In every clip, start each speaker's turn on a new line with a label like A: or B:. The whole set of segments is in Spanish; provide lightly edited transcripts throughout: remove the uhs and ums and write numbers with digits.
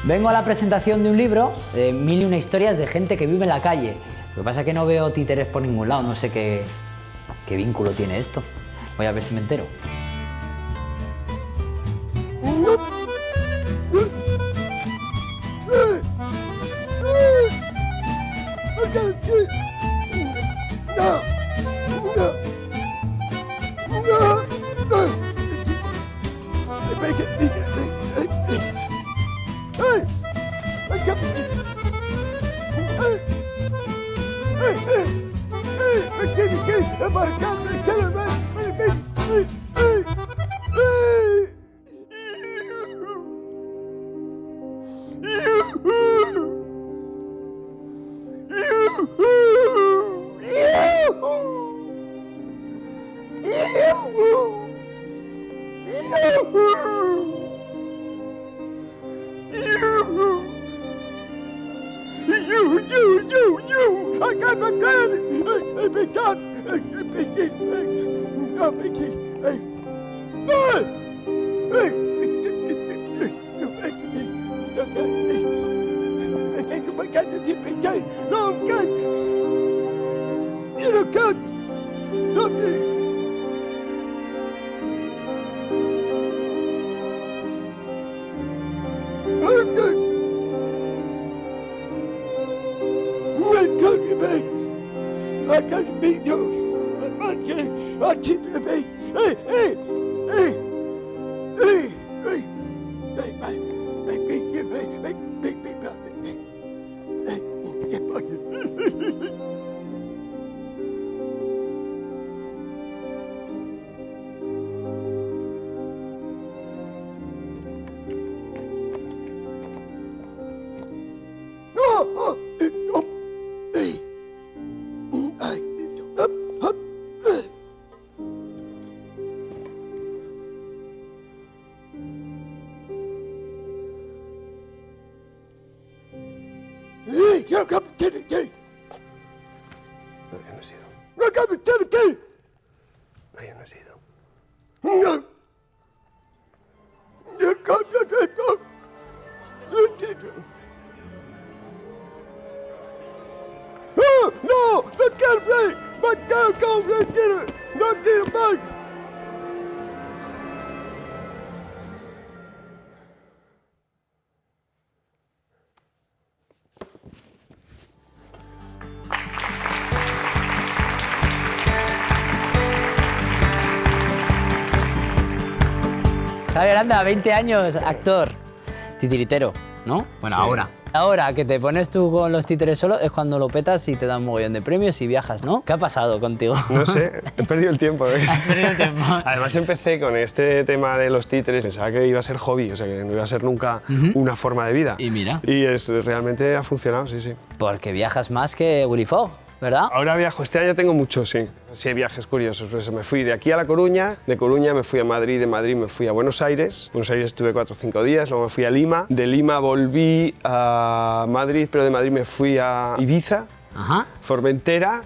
A: Vengo a la presentación de un libro de 1001 historias de gente que vive en la calle. Lo que pasa es que no veo títeres por ningún lado, no sé qué vínculo tiene esto. Voy a ver si me entero. Javier, anda, 20 años, actor, titiritero, ¿no? Bueno,
B: Sí.
A: Ahora que te pones tú con los títeres solo es cuando lo petas y te dan un mogollón de premios y viajas, ¿no? ¿Qué ha pasado contigo?
B: No sé, he perdido el tiempo. ¿Ves?
A: Has perdido el tiempo.
B: Además empecé con este tema de los títeres, pensaba que iba a ser hobby, o sea que no iba a ser nunca una forma de vida.
A: Y mira.
B: Y realmente ha funcionado, sí, sí.
A: Porque viajas más que Willy Fogg, ¿verdad?
B: Ahora viajo, este año tengo muchos, sí. Sí, viajes curiosos. Pues me fui de aquí a La Coruña, de Coruña me fui a Madrid, de Madrid me fui a Buenos Aires. Buenos Aires estuve 4 o 5 días, luego me fui a Lima. De Lima volví a Madrid, pero de Madrid me fui a Ibiza,
A: Ajá.
B: Formentera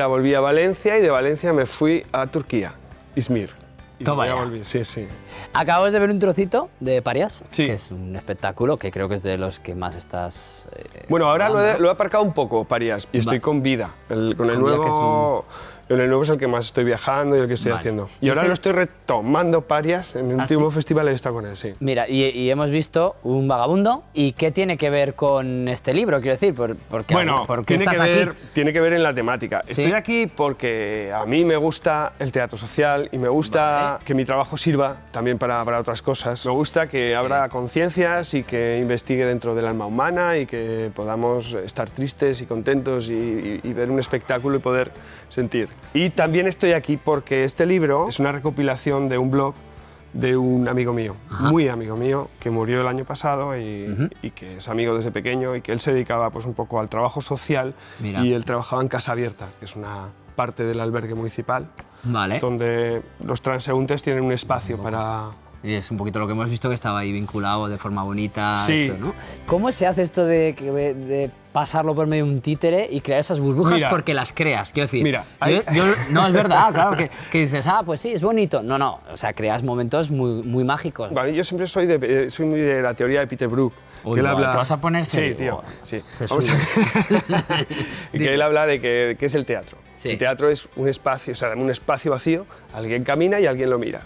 B: volví a Valencia y de Valencia me fui a Turquía, Izmir. Y
A: Toma
B: ya
A: ya.
B: volví, sí, sí.
A: Acabamos de ver un trocito de Parias,
B: Sí.
A: que es un espectáculo que creo que es de los que más estás...
B: Bueno, ahora
A: hablando.
B: lo he aparcado un poco, Parias, y estoy con Vida. Con el
A: Vida,
B: nuevo...
A: que
B: el nuevo es el que más estoy viajando y el que estoy
A: Vale.
B: haciendo.
A: ¿Y
B: Y ahora
A: este-
B: lo estoy retomando, Parias, en el
A: ¿Ah,
B: último
A: sí?
B: festival he estado con él, sí.
A: Mira, y hemos visto Un vagabundo. ¿Y qué tiene que ver con este libro? Quiero decir, ¿por qué,
B: Bueno,
A: por qué
B: tiene
A: estás
B: que, ver,
A: aquí?
B: tiene que ver en la temática.
A: ¿Sí?
B: Estoy aquí porque a mí me gusta el teatro social y me gusta
A: Vale.
B: que mi trabajo sirva también para otras cosas. Me gusta que abra conciencias y que investigue dentro del alma humana y que podamos estar tristes y contentos y ver un espectáculo y poder sentir. Y también estoy aquí porque este libro es una recopilación de un blog de un amigo mío, muy amigo mío, que murió el año pasado y que es amigo desde pequeño y que él se dedicaba pues un poco al trabajo social.
A: Mira.
B: Y él trabajaba en Casa Abierta, que es una parte del albergue municipal,
A: Vale.
B: donde los transeúntes tienen un espacio para...
A: Y es un poquito lo que hemos visto que estaba ahí vinculado de forma bonita a
B: Sí.
A: esto, ¿no? ¿Cómo se hace esto de pasarlo por medio de un títere y crear esas burbujas
B: Mira,
A: porque las creas. Quiero decir,
B: mira,
A: no, es verdad, claro, que dices, pues sí, es bonito. No, o sea, creas momentos muy mágicos.
B: Vale, yo siempre soy muy de la teoría de Peter Brook.
A: Uy,
B: que él
A: no,
B: habla...
A: ¿te vas a poner serio?
B: Sí, tío, sí.
A: Se
B: Vamos a... y que él habla de que es el teatro.
A: Sí.
B: El teatro es un espacio, o sea, un espacio vacío, alguien camina y alguien lo mira.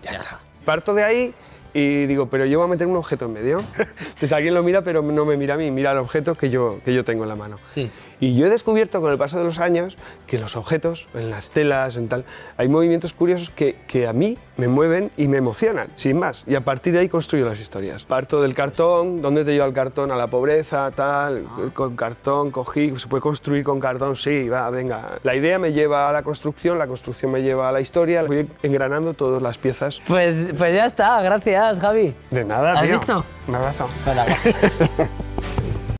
B: Ya está. Parto de ahí y digo, pero yo voy a meter un objeto en medio. Entonces alguien lo mira, pero no me mira a mí, mira el objeto que yo tengo en la mano.
A: Sí.
B: Y yo he descubierto con el paso de los años que los objetos, en las telas, en tal, hay movimientos curiosos que a mí me mueven y me emocionan, sin más. Y a partir de ahí construyo las historias. Parto del cartón, ¿dónde te lleva el cartón? A la pobreza, tal, con cartón cogí, se puede construir con cartón, sí, va, venga. La idea me lleva a la construcción me lleva a la historia, voy engranando todas las piezas.
A: Pues ya está, gracias, Javi.
B: De nada,
A: ¿Has
B: tío.
A: visto?
B: Un abrazo.
A: Bueno,